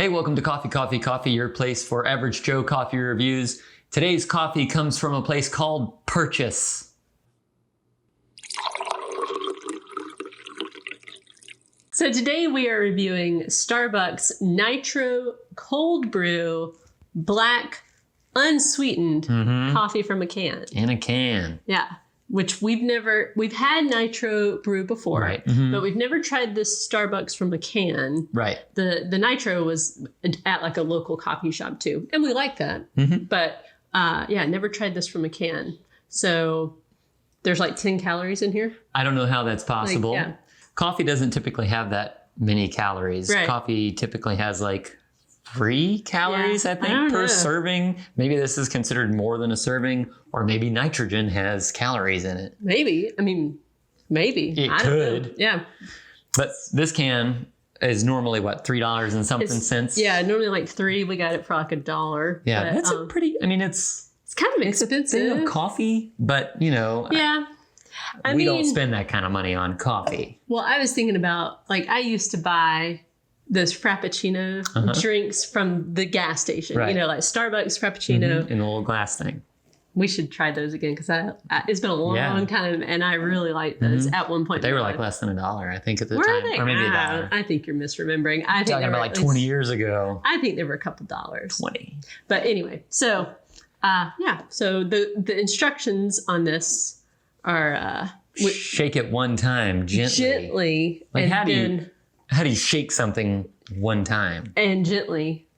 Hey, welcome to Coffee, your place for average Joe coffee reviews. Today's coffee comes from a place called Purchase. So today we are reviewing Starbucks Nitro Cold Brew Black Unsweetened coffee from a can. In a can. Yeah, which we've had Nitro Brew before, Right. but we've never tried this Starbucks from a can. Right. The Nitro was at like a local coffee shop too, and we like that. But yeah, never tried this from a can. So there's like 10 calories in here. I don't know how that's possible. Like, yeah. Coffee doesn't typically have that many calories. Right. Coffee typically has like 3 calories, Yeah, I I think, don't per know. serving. Maybe this is considered more than a serving, or maybe nitrogen has calories in it. Maybe. I mean, maybe. It I don't know. could. Yeah. But this can is normally what, $3 and something cents? Yeah, normally like 3. We got it for like $1. Yeah, but, that's a pretty, I mean, it's kind of thing expensive. of coffee, but you know, Yeah. we don't spend that kind of money on coffee. Well, I was thinking about, like, I used to buy those Frappuccino drinks from the gas station. Right. You know, like Starbucks Frappuccino. In the little glass thing. We should try those again because it's been a long time and I really liked those at one point. They were like less than $1, I think, at the Were time. they? Or maybe $1. I think you're misremembering. I think Talking they were about like 20 years ago. I think they were a couple dollars. 20. But anyway, so yeah. So the instructions on this are Shake it one time gently. gently, Like and how do then you shake something one time? and gently.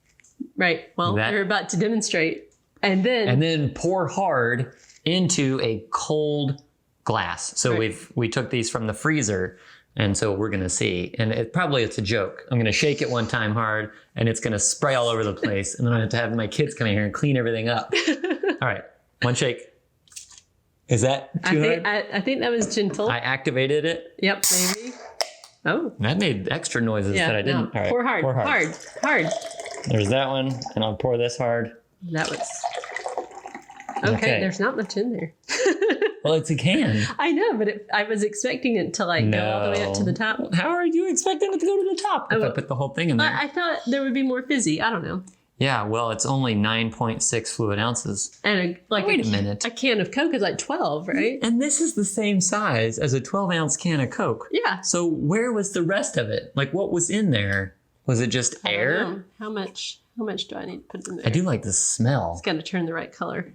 Right. Well, they're about to demonstrate. And then pour hard into a cold glass. So we took these from the freezer, and so we're gonna see. And it's a joke. I'm gonna shake it one time hard, and it's gonna spray all over the place, and then I have to have my kids come in here and clean everything up. All right, one shake. Is that too hard? I think that was gentle. I activated it. Yep, maybe. Oh. That made extra noises that I didn't. No. All right, Pour hard. Hard. There's that one, and I'll pour this hard. That was okay. There's not much in there. Well, it's a can. I know, but I was expecting it to like go all the way up to the top. How are you expecting it to go to the top if I put the whole thing in there? I thought there would be more fizzy. I don't know. Yeah, well, it's only 9.6 fluid ounces. And Wait a minute. A can of Coke is like 12, right? And this is the same size as a 12-ounce can of Coke. Yeah. So where was the rest of it? Like, what was in there? Was it just air? I don't know. How much do I need to put in there? I do like the smell. It's got to turn the right color.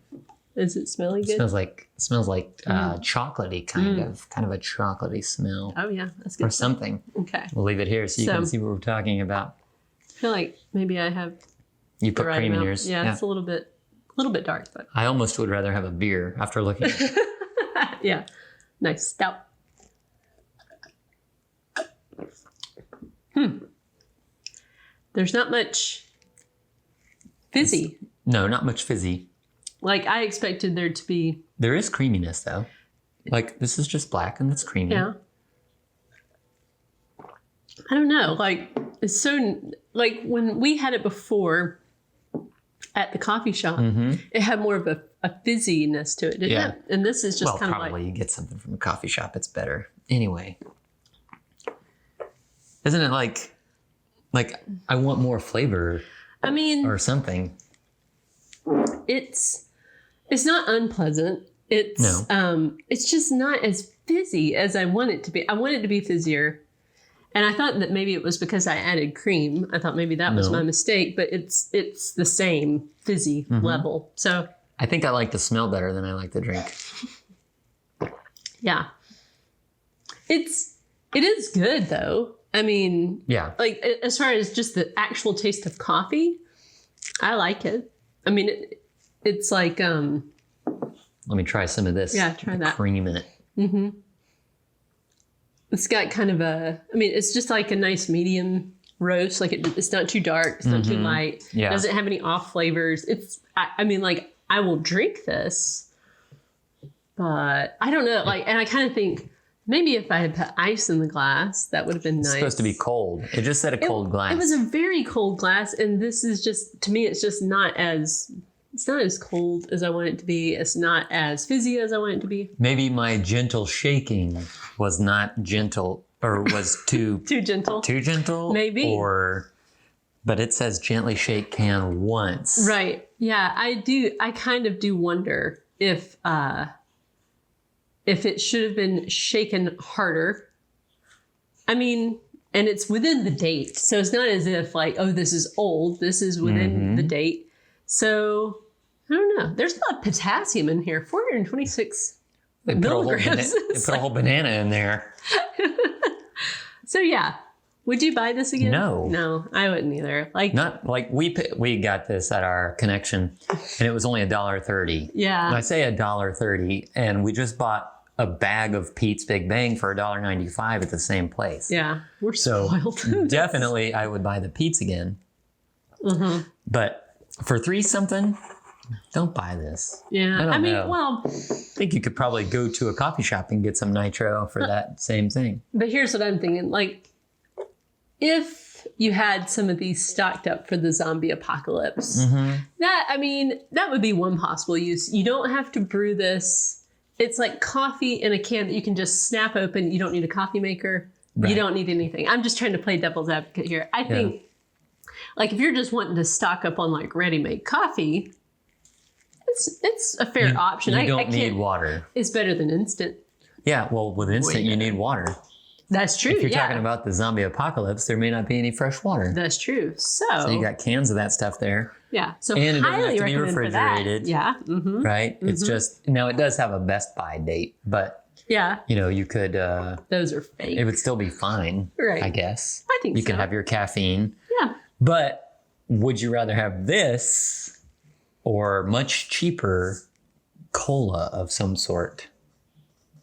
Is it smelling good? It smells like chocolatey kind of a chocolatey smell. Oh yeah, that's good. Or something. Okay. We'll leave it here so you can see what we're talking about. I feel like maybe I have. You put right cream in amount. yours. Yeah, it's a little bit dark, but I almost would rather have a beer after looking at it. yeah. Nice stout. There's not much fizzy. No, not much fizzy. Like I expected there to be. There is creaminess though. Like this is just black and it's creamy. Yeah. I don't know. Like it's so like when we had it before at the coffee shop, it had more of a fizziness to it, didn't it? And this is just kind of like. Probably you get something from a coffee shop. It's better. Anyway. Isn't it like I want more flavor? I mean. Or something. It's not unpleasant. It's just not as fizzy as I want it to be. I want it to be fizzier. And I thought that maybe it was because I added cream. I thought maybe that was my mistake, but it's the same fizzy level. So I think I like the smell better than I like the drink. Yeah. It is good though. I mean, yeah. Like as far as just the actual taste of coffee, I like it. I mean, it's like Let me try some of this. Yeah, try that. Cream in it. Mm-hmm. It's got kind of it's just like a nice medium roast. Like it's not too dark. It's not too light. Yeah. It doesn't have any off flavors. I will drink this, but I don't know. Like, and I kind of think maybe if I had put ice in the glass, that would have been nice. It's supposed to be cold. It just said a cold glass. It was a very cold glass. And this is just, to me, it's just it's not as cold as I want it to be. It's not as fizzy as I want it to be. Maybe my gentle shaking was not gentle or was too Too gentle. Too gentle? Maybe. Or But it says gently shake can once. Right. Yeah, I do. I kind of do wonder if it should have been shaken harder. I mean, and it's within the date. So it's not as if like, oh, this is old. This is within the date. So I don't know. There's a lot of potassium in here. 426 milligrams. They put a whole banana in there. So yeah. Would you buy this again? No, I wouldn't either. Like, not like we got this at our connection, and it was only $1.30. Yeah, and I say $1.30, and we just bought a bag of Pete's Big Bang for $1.95 at the same place. Yeah, we're spoiled. Definitely, I would buy the Pete's again. But for $3 something, don't buy this. Yeah, I mean, know. Well, I think you could probably go to a coffee shop and get some Nitro for that same thing. But here's what I'm thinking: like, if you had some of these stocked up for the zombie apocalypse, that would be one possible use. You don't have to brew this. It's like coffee in a can that you can just snap open. You don't need a coffee maker. Right. You don't need anything. I'm just trying to play devil's advocate here. I think, like, if you're just wanting to stock up on like ready-made coffee, it's a fair option. You don't need water. It's better than instant. Yeah, well, with instant, you need water. That's true. If you're talking about the zombie apocalypse, there may not be any fresh water. That's true. So you got cans of that stuff there. Yeah. So and it doesn't have to be refrigerated. Yeah. Right. It's just now it does have a Best Buy date, but you could. Those are fake. It would still be fine. Right. I guess. I think you can have your caffeine. Yeah. But would you rather have this or much cheaper cola of some sort?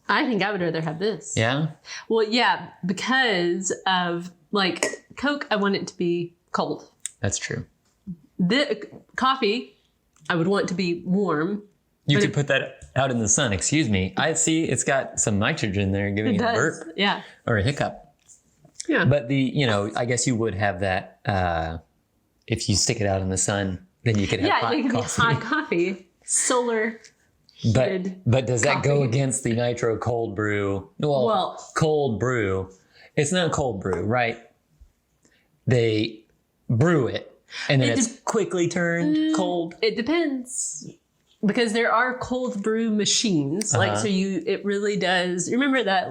I think I would rather have this. Yeah? Well, yeah, because of, like, Coke, I want it to be cold. That's true. The coffee, I would want to be warm. You could put that out in the sun. Excuse me. I see it's got some nitrogen there giving it a burp. Yeah. Or a hiccup. Yeah. But I guess you would have that if you stick it out in the sun, then you could have hot coffee. Yeah, it could be hot coffee. Solar But does that go against the Nitro cold brew? Well, cold brew. It's not cold brew, right? They brew it and then it's quickly turned cold. It depends. Because there are cold brew machines. Like, so it really does. Remember that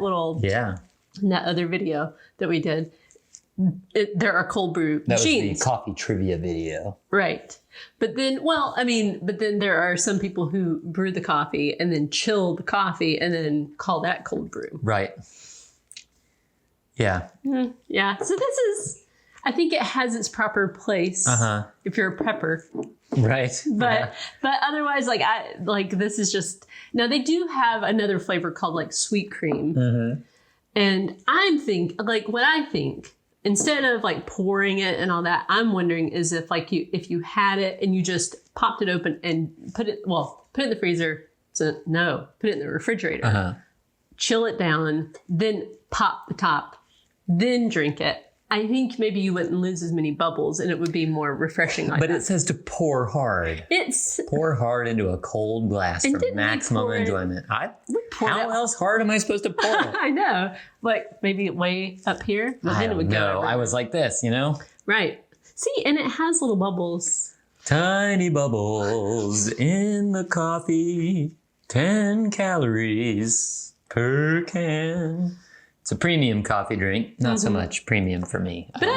that other video that we did? There are cold brew machines. That was the coffee trivia video. Right. But then, there are some people who brew the coffee and then chill the coffee and then call that cold brew. Right. Yeah. Yeah. So I think it has its proper place if you're a prepper. Right. But otherwise, this is just, now they do have another flavor called like sweet cream. And what I think, instead of like pouring it and all that, I'm wondering is if you had it and you just popped it open and put it in the freezer. So no, put it in the refrigerator, chill it down, then pop the top, then drink it. I think maybe you wouldn't lose as many bubbles and it would be more refreshing like that. But it says to pour hard. Pour hard into a cold glass for maximum enjoyment. How else hard am I supposed to pour it? I know. Like maybe way up here. I don't know. I was like this, Right. See, and it has little bubbles. Tiny bubbles in the coffee. 10 calories per can. It's a premium coffee drink, not so much premium for me. But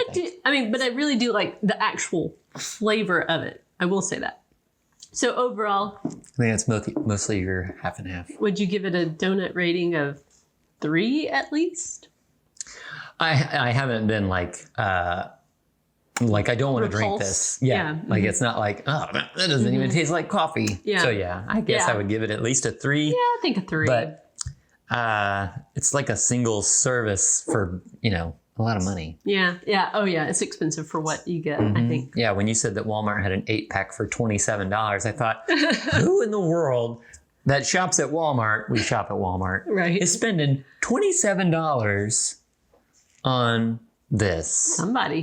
I really do like the actual flavor of it. I will say that. So overall, I think it's mostly your half and half. Would you give it a donut rating of 3 at least? I haven't been like I don't want to drink this. Yeah. Like it's not like, oh, that doesn't even taste like coffee. Yeah. So I guess I would give it at least a 3. Yeah, I think a 3. But it's like a single service for, a lot of money. Yeah. Yeah. Oh yeah. It's expensive for what you get, I think. Yeah. When you said that Walmart had an 8-pack for $27, I thought, who in the world that shops at Walmart, we shop at Walmart, right, is spending $27 on this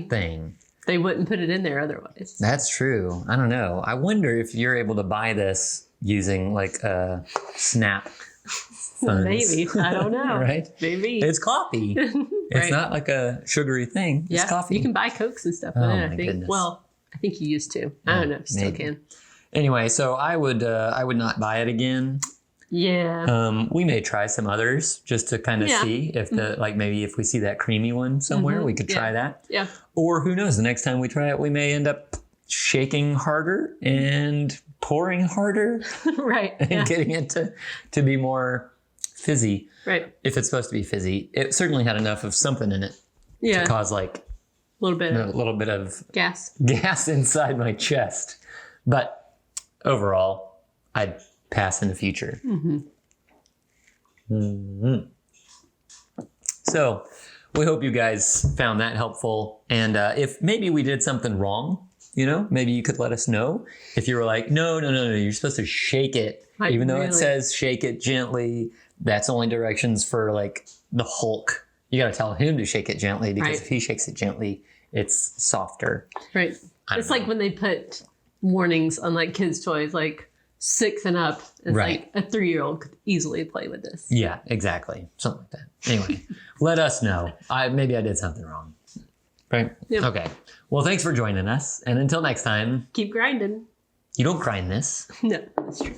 thing? They wouldn't put it in there otherwise. That's true. I don't know. I wonder if you're able to buy this using like a Snap Sons. Maybe. I don't know. Right? Maybe. It's coffee. It's Right. not like a sugary thing. It's coffee. You can buy Cokes and stuff with Oh, it, I my think. goodness. Well, I think you used to. I don't know if you still maybe. can. Anyway, so I would not buy it again. Yeah. We may try some others just to kind of see if like maybe if we see that creamy one somewhere, we could try that. Yeah. Or who knows, the next time we try it, we may end up shaking harder and pouring harder Right. and getting it to be more fizzy. Right. If it's supposed to be fizzy, it certainly had enough of something in it to cause like A little bit a of little bit of gas. gas inside my chest. But overall, I'd pass in the future. So we hope you guys found that helpful. And if maybe we did something wrong, maybe you could let us know. If you were like, no, you're supposed to shake it. Like, even though it really? says shake it gently, that's only directions for like the Hulk. You got to tell him to shake it gently because if he shakes it gently, it's softer. Right. It's like when they put warnings on like kids' toys, like 6 and up. It's like a 3-year-old could easily play with this. Yeah, exactly. Something like that. Anyway, let us know. Maybe I did something wrong. Right? Yep. Okay. Well, thanks for joining us. And until next time, Keep grinding. you don't grind this. No, that's true.